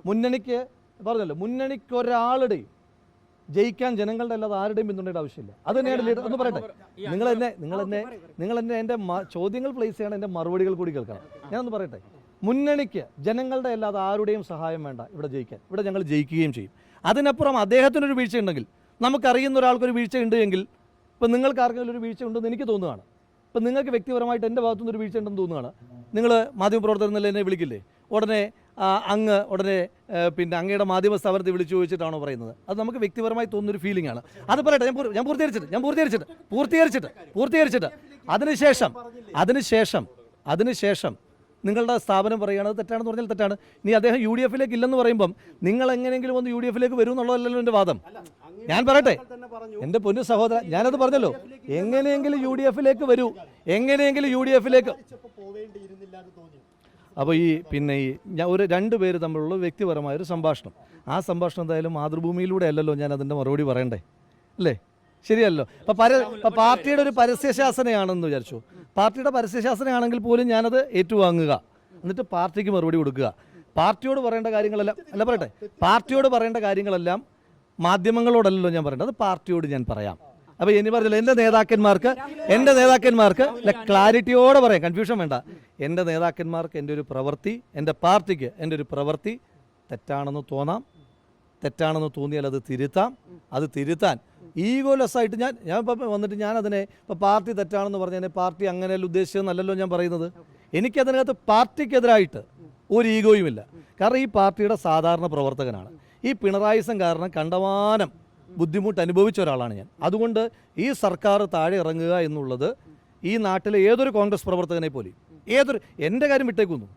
മുന്നണിക്ക് പറഞ്ഞല്ലോ, മുന്നണിക്ക് ഒരാളുടെയും ജയിക്കാൻ ജനങ്ങളുടെ അല്ലാതെ ആരുടെയും പിന്തുണയുടെ ആവശ്യമില്ല. അത് തന്നെയാണ് ലീഡർ എന്ന് പറയട്ടെ. നിങ്ങൾ എന്നെ എൻ്റെ ചോദ്യങ്ങൾ പ്ലേസ് ചെയ്യണം, എൻ്റെ മറുപടികൾ കൂടി കേൾക്കണം. ഞാനൊന്ന് പറയട്ടെ, മുന്നണിക്ക് ജനങ്ങളുടെ അല്ലാതെ ആരുടെയും സഹായം വേണ്ട ഇവിടെ ജയിക്കാൻ. ഇവിടെ ഞങ്ങൾ ജയിക്കുകയും ചെയ്യും. അതിനപ്പുറം അദ്ദേഹത്തിനൊരു വീഴ്ച ഉണ്ടെങ്കിൽ, നമുക്കറിയുന്ന ഒരാൾക്കൊരു വീഴ്ച ഉണ്ട് എങ്കിൽ, ഇപ്പം നിങ്ങൾക്ക് ആർക്കെങ്കിലും ഒരു വീഴ്ച ഉണ്ടെന്ന് എനിക്ക് തോന്നുകയാണ്, ഇപ്പം നിങ്ങൾക്ക് വ്യക്തിപരമായിട്ട് എൻ്റെ ഭാഗത്തുനിന്ന് ഒരു വീഴ്ച ഉണ്ടെന്ന് തോന്നുകയാണ്, നിങ്ങൾ മാധ്യമപ്രവർത്തകർ എന്നല്ലേ എന്നെ വിളിക്കില്ലേ? ഉടനെ പിന്നെ അങ്ങയുടെ മാധ്യമ സ്ഥാപനത്തിൽ വിളിച്ചു ചോദിച്ചിട്ടാണോ പറയുന്നത്? അത് നമുക്ക് വ്യക്തിപരമായി തോന്നുന്നൊരു ഫീലിംഗ് ആണ്. അത് പറയട്ടെ, ഞാൻ പൂർത്തീകരിച്ചിട്ട് അതിനുശേഷം നിങ്ങളുടെ സ്ഥാപനം പറയുകയാണ് അത് തെറ്റാണെന്ന് പറഞ്ഞാൽ തെറ്റാണ്. ഇനി അദ്ദേഹം UDF-ലേക്ക് ഇല്ലെന്ന് പറയുമ്പം നിങ്ങൾ എങ്ങനെയെങ്കിലും ഒന്ന് UDF-ലേക്ക് വരും എന്നുള്ളതല്ലല്ലോ എൻ്റെ വാദം. ഞാൻ പറയട്ടെ, എൻ്റെ പൊന്നു സഹോദരൻ, ഞാനത് പറഞ്ഞല്ലോ, എങ്ങനെയെങ്കിലും UDF-ലേക്ക് വരൂ, എങ്ങനെയെങ്കിലും UDF-ലേക്ക്. അപ്പോൾ ഒരു രണ്ടുപേര് തമ്മിലുള്ള വ്യക്തിപരമായൊരു സംഭാഷണം, ആ സംഭാഷണം എന്തായാലും മാതൃഭൂമിയിലൂടെ അല്ലല്ലോ ഞാൻ അതിൻ്റെ മറുപടി പറയണ്ടേ, അല്ലേ? ശരിയല്ലോ. അപ്പോൾ പാർട്ടിയുടെ ഒരു പരസ്യശാസനയാണെന്ന് വിചാരിച്ചു. പാർട്ടിയുടെ പരസ്യശാസനയാണെങ്കിൽ പോലും ഞാനത് ഏറ്റുവാങ്ങുക, എന്നിട്ട് പാർട്ടിക്ക് മറുപടി കൊടുക്കുക. പാർട്ടിയോട് പറയേണ്ട കാര്യങ്ങളെല്ലാം മാധ്യമങ്ങളോടല്ലോ ഞാൻ പറയേണ്ടത്, അത് പാർട്ടിയോട് ഞാൻ പറയാം. അപ്പോൾ ഇനി പറഞ്ഞില്ല, എൻ്റെ നേതാക്കന്മാർക്ക് ക്ലാരിറ്റിയോടെ പറയാം, കൺഫ്യൂഷൻ വേണ്ട. എൻ്റെ നേതാക്കന്മാർക്ക് എൻ്റെ ഒരു പ്രവൃത്തി, എൻ്റെ പാർട്ടിക്ക് എൻ്റെ ഒരു പ്രവൃത്തി തെറ്റാണെന്ന് തെറ്റാണെന്ന് തോന്നിയാൽ അത് തിരുത്താൻ ഈഗോലെസ്സായിട്ട് ഞാൻ ഇപ്പം വന്നിട്ട് ഞാനതിനെ ഇപ്പോൾ പാർട്ടി തെറ്റാണെന്ന് പറഞ്ഞാൽ പാർട്ടി അങ്ങനെയല്ല ഉദ്ദേശിച്ചതെന്നല്ലല്ലോ ഞാൻ പറയുന്നത്. എനിക്കതിനകത്ത് പാർട്ടിക്കെതിരായിട്ട് ഒരു ഈഗോയുമില്ല. കാരണം ഈ പാർട്ടിയുടെ സാധാരണ പ്രവർത്തകനാണ്. ഈ പിണറായിസം കാരണം കണ്ടമാനം ബുദ്ധിമുട്ട് അനുഭവിച്ച ഒരാളാണ് ഞാൻ. അതുകൊണ്ട് ഈ സർക്കാർ താഴെ ഇറങ്ങുക എന്നുള്ളത് ഈ നാട്ടിലെ ഏതൊരു കോൺഗ്രസ് പ്രവർത്തകനെ പോലും, എൻ്റെ കാര്യം വിട്ടേക്കുന്നു,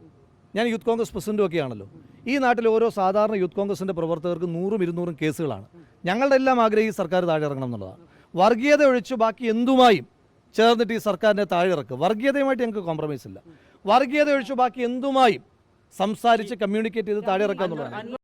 ഞാൻ യൂത്ത് കോൺഗ്രസ് പ്രസിഡൻറ്റും ഒക്കെയാണല്ലോ. ഈ നാട്ടിലെ ഓരോ സാധാരണ യൂത്ത് കോൺഗ്രസിൻ്റെ പ്രവർത്തകർക്ക് 100-200 കേസുകളാണ്. ഞങ്ങളുടെ എല്ലാം ആഗ്രഹം ഈ സർക്കാർ താഴെ ഇറങ്ങണം എന്നുള്ളതാണ്. വർഗീയത ഒഴിച്ച് ബാക്കി എന്തുമായും ചേർന്നിട്ട് ഈ സർക്കാരിനെ താഴെ ഇറക്കുക. വർഗീയതയുമായിട്ട് ഞങ്ങൾക്ക് കോംപ്രമൈസ് ഇല്ല. വർഗീയത ഒഴിച്ച് ബാക്കി എന്തുമായും സംസാരിച്ച് കമ്മ്യൂണിക്കേറ്റ് ചെയ്ത് താഴെ ഇറക്കുക എന്നുള്ളതാണ്.